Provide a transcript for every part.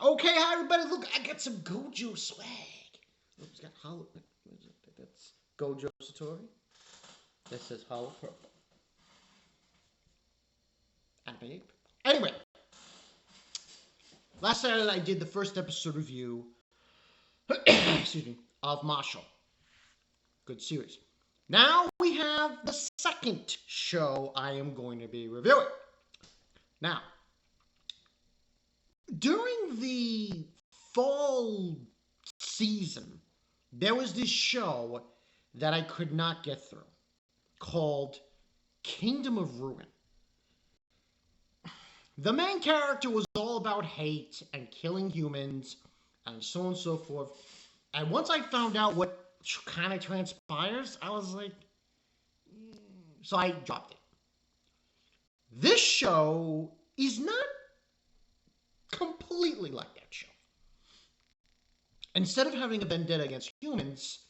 Okay, hi everybody. Look, I got some Gojo swag. Look, it's got hollow. What is it? That's Gojo Satori. That says hollow purple. Anime. Anyway, last Saturday I did the first episode review. excuse me, of Marshall. Good series. Now we have the second show I am going to be reviewing. Now, during the fall season, there was this show that I could not get through called Kingdom of Ruin. The main character was all about hate and killing humans and so on and so forth. And once I found out what kind of transpires, I was like, so I dropped it. This show is not completely like that show. Instead of having a vendetta against humans,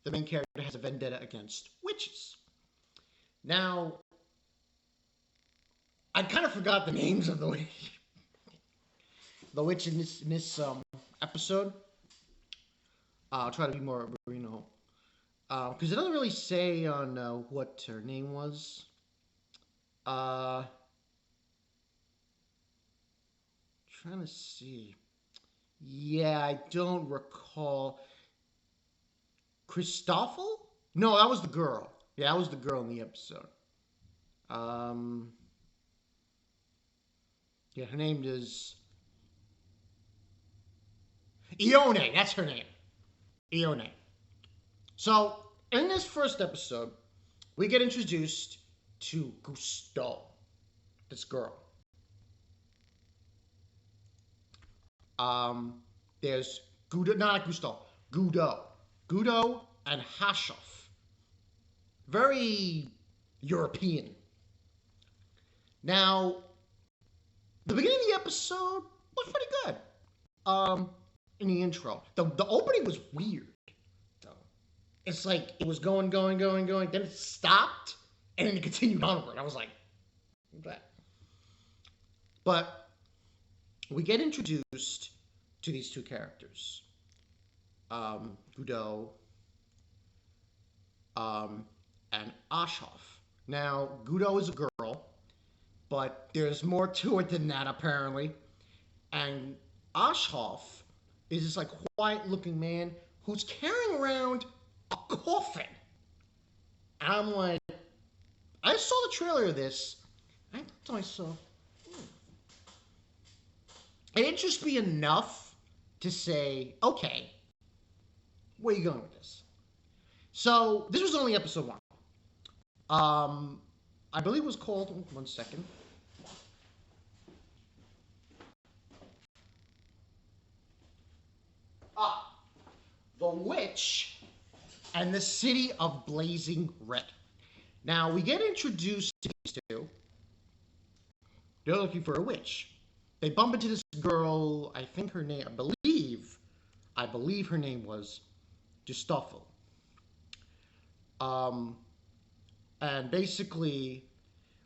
the main character has a vendetta against witches. Now, I kind of forgot the names of the witch in this episode. I'll try to be more, because it doesn't really say on what her name was. Trying to see. Yeah, I don't recall. Christoffel? No, that was the girl. Yeah, that was the girl in the episode. Um, yeah, her name is Ione. That's her name. Ione. So, in this first episode, we get introduced to Gusto, this girl. There's Gudo, not Gusto, Gudo. Gudo and Hashaf. Very European. Now, the beginning of the episode was pretty good. In the intro, the opening was weird. Though it's like it was going, then it stopped, and then it continued onward. I was like, that. But we get introduced to these two characters, Gudo, and Ashaf. Now, Gudo is a girl, but there's more to it than that apparently. And Ashaf is this like quiet-looking man who's carrying around a coffin. And I'm like, I saw the trailer of this. I thought to myself, it interests me enough to say, okay, where are you going with this? So this was only episode one. I believe it was called. One second. Ah, The Witch and the City of Blazing Red. Now we get introduced to these two. They're looking for a witch. They bump into this girl. I think her name. I believe her name was Justoffel. Um, and basically,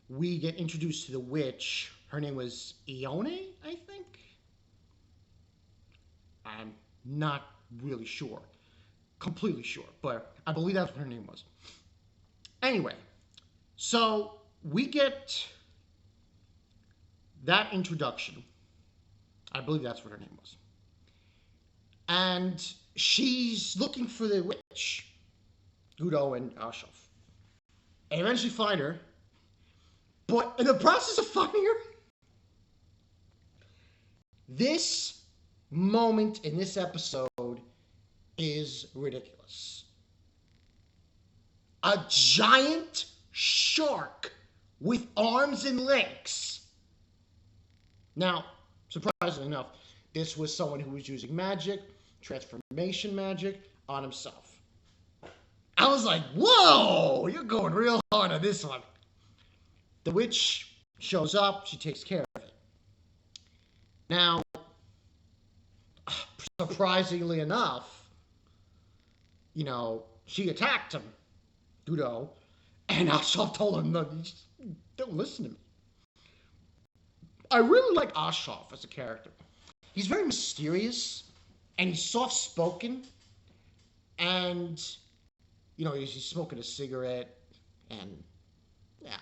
we get introduced to the witch. Her name was Ione, I think. I'm not really sure, completely sure, but I believe that's what her name was. Anyway, so we get that introduction. I believe that's what her name was. And she's looking for the witch, Gudo and Ashaf. And eventually find her. But in the process of finding her, this moment in this episode is ridiculous. A giant shark with arms and legs. Now, surprisingly enough, this was someone who was using magic, transformation magic, on himself. I was like, whoa, you're going real hard on this one. The witch shows up, she takes care of it. Now, surprisingly enough, she attacked him, Gudo, and Ashaf told him, no, don't listen to me. I really like Ashaf as a character. He's very mysterious, and he's soft-spoken, and, you know, he's smoking a cigarette, and, yeah,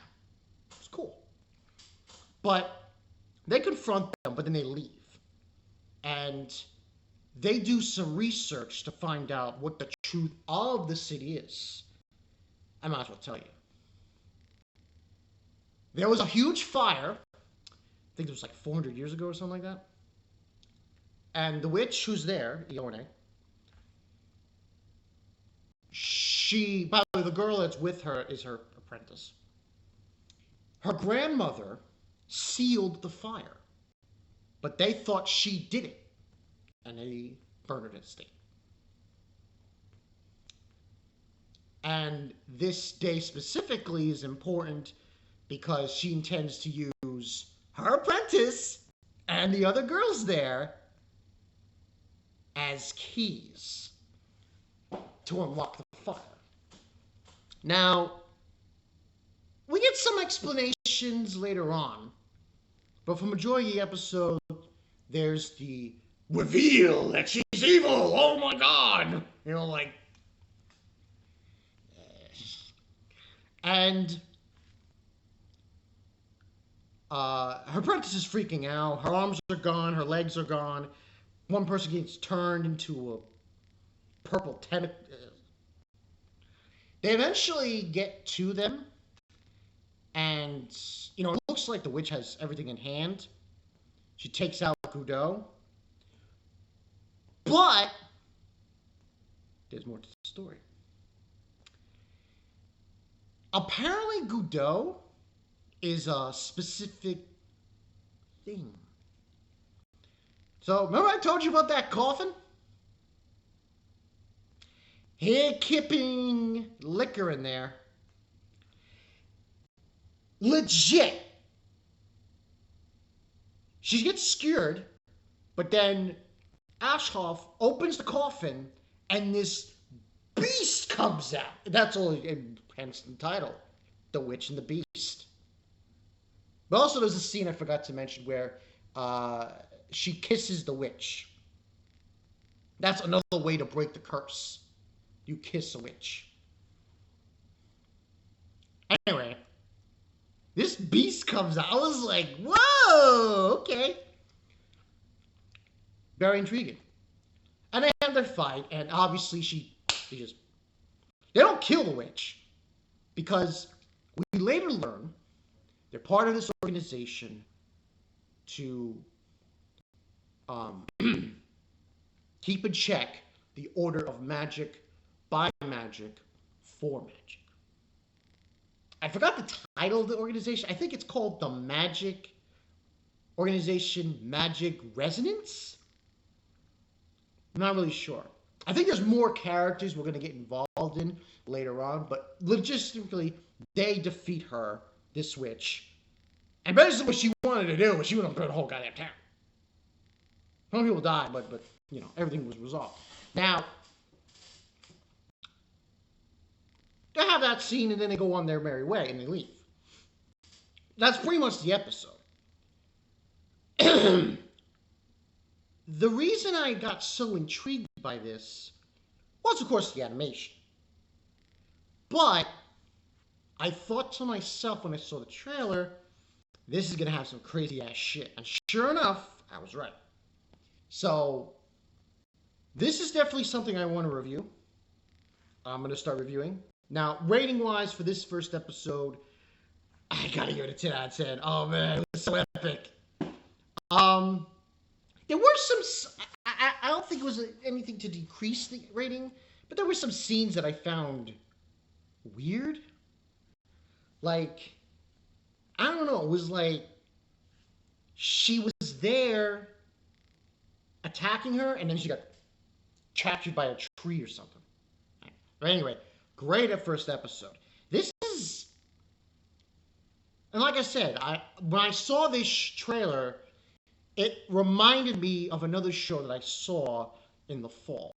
it's cool. But they confront them, but then they leave. And they do some research to find out what the truth of the city is. I might as well tell you. There was a huge fire. I think it was like 400 years ago or something like that. And the witch who's there, Ione, by the way, the girl that's with her is her apprentice. Her grandmother sealed the fire, but they thought she did it, and they burned her to the stake. And this day specifically is important because she intends to use her apprentice and the other girls there as keys to unlock the fire. Now, we get some explanations later on, but for majority of the episode, there's the reveal that she's evil. Oh my god! You know, like, and her apprentice is freaking out. Her arms are gone. Her legs are gone. One person gets turned into a purple tentacle. They eventually get to them, and, you know, it looks like the witch has everything in hand. She takes out Godot. But there's more to the story. Apparently, Godot is a specific thing. So, remember I told you about that coffin? Here, kipping liquor in there. Legit. She gets scared, but then ashaf opens the coffin, and this beast comes out. That's all, hence the title, The Witch and the Beast. But also there's a scene I forgot to mention where she kisses the witch. That's another way to break the curse. You kiss a witch. Anyway, this beast comes out. I was like, whoa, okay. Very intriguing. And they have their fight, and obviously they don't kill the witch, because we later learn they're part of this organization to keep in check the order of magic, by magic, for magic. I forgot the title of the organization. I think it's called the Magic Organization Magic Resonance? I'm not really sure. I think there's more characters we're going to get involved in later on, but logistically, they defeat her, this witch. And basically what she wanted to do was she wanted to burn the whole goddamn town. Some people died, but you know, everything was resolved. Now, they have that scene, and then they go on their merry way, and they leave. That's pretty much the episode. The reason I got so intrigued by this was, of course, the animation. But I thought to myself when I saw the trailer, this is going to have some crazy-ass shit. And sure enough, I was right. So, this is definitely something I want to review. I'm going to start reviewing. Now, rating-wise for this first episode, I gotta give it a 10 out of 10. Oh, man, it was so epic. There were some... I don't think it was anything to decrease the rating, but there were some scenes that I found weird. Like, I don't know, it was like she was there attacking her, and then she got captured by a tree or something. But anyway, great at first episode. This is... And like I said, when I saw this trailer, it reminded me of another show that I saw in the fall.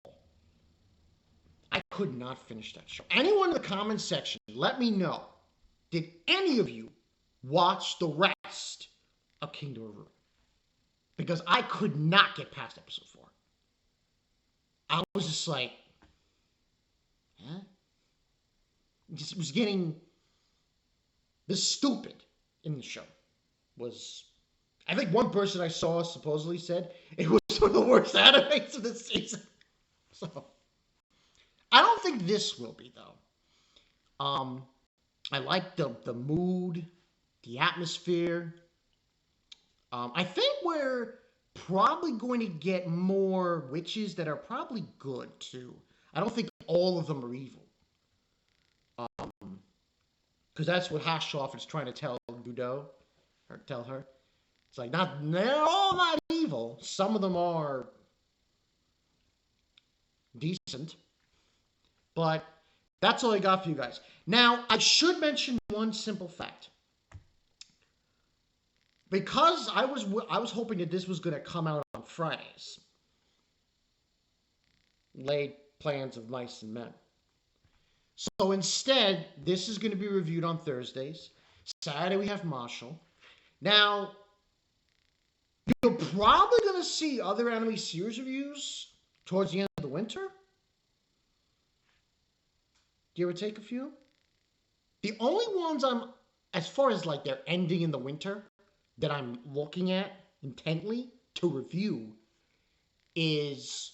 I could not finish that show. Anyone in the comments section, let me know. Did any of you watch the rest of Kingdom of Ruin? because I could not get past episode 4. I was just like, huh? It was getting the stupid in the show. Was, I think one person I saw supposedly said it was one of the worst animes of the season. So I don't think this will be, though. I like the mood, the atmosphere. I think we're probably going to get more witches that are probably good too. I don't think all of them are evil. Because that's what Ashaf is trying to tell Budo, or tell her. It's like, they're all not evil. Some of them are decent. But that's all I got for you guys. Now, I should mention one simple fact. Because I was hoping that this was going to come out on Fridays. Laid plans of mice and men. So instead, this is going to be reviewed on Thursdays. Saturday we have Marshall. Now, you're probably going to see other anime series reviews towards the end of the winter. Do you ever take a few? The only ones as far as like they're ending in the winter, that I'm looking at intently to review is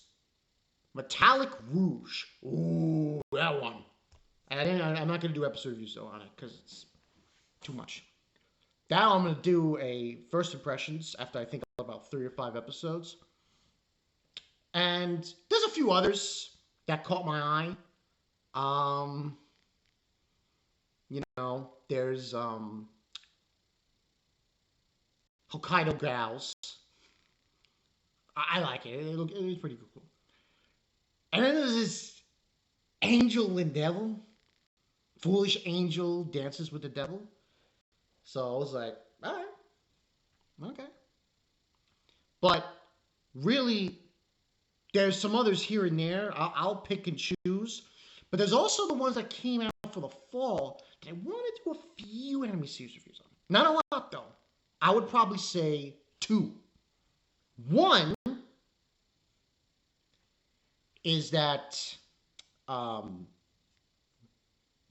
Metallic Rouge. Ooh, that one. I'm not going to do episode reviews though on it because it's too much. Now I'm going to do a first impressions after I think about 3 or 5 episodes. And there's a few others that caught my eye. There's Hokkaido Gals. I like it. It was pretty cool. And then there's this Angel and Devil. Foolish Angel Dances with the Devil. So I was like, all right. Okay. But really, there's some others here and there. I'll pick and choose. But there's also the ones that came out for the fall that I want to do a few anime series reviews on. Not a lot, though. I would probably say 2. One is that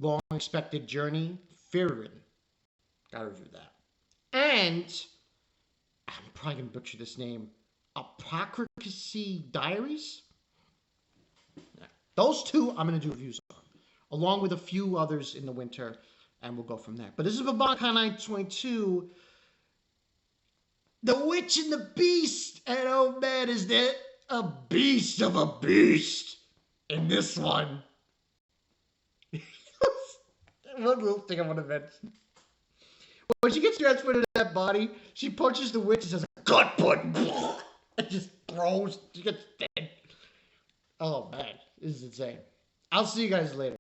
long-expected journey, Fearin. Gotta review that. And I'm probably gonna butcher this name. Apocryphy Diaries. Yeah. Those 2 I'm gonna do reviews on, along with a few others in the winter, and we'll go from there. But this is Babakai 922. The Witch and the Beast, and oh man, is there a beast of a beast in this one. One little thing I want to mention. When she gets transferred into that body, she punches the witch and says, gut button, and just throws, she gets dead. Oh man, this is insane. I'll see you guys later.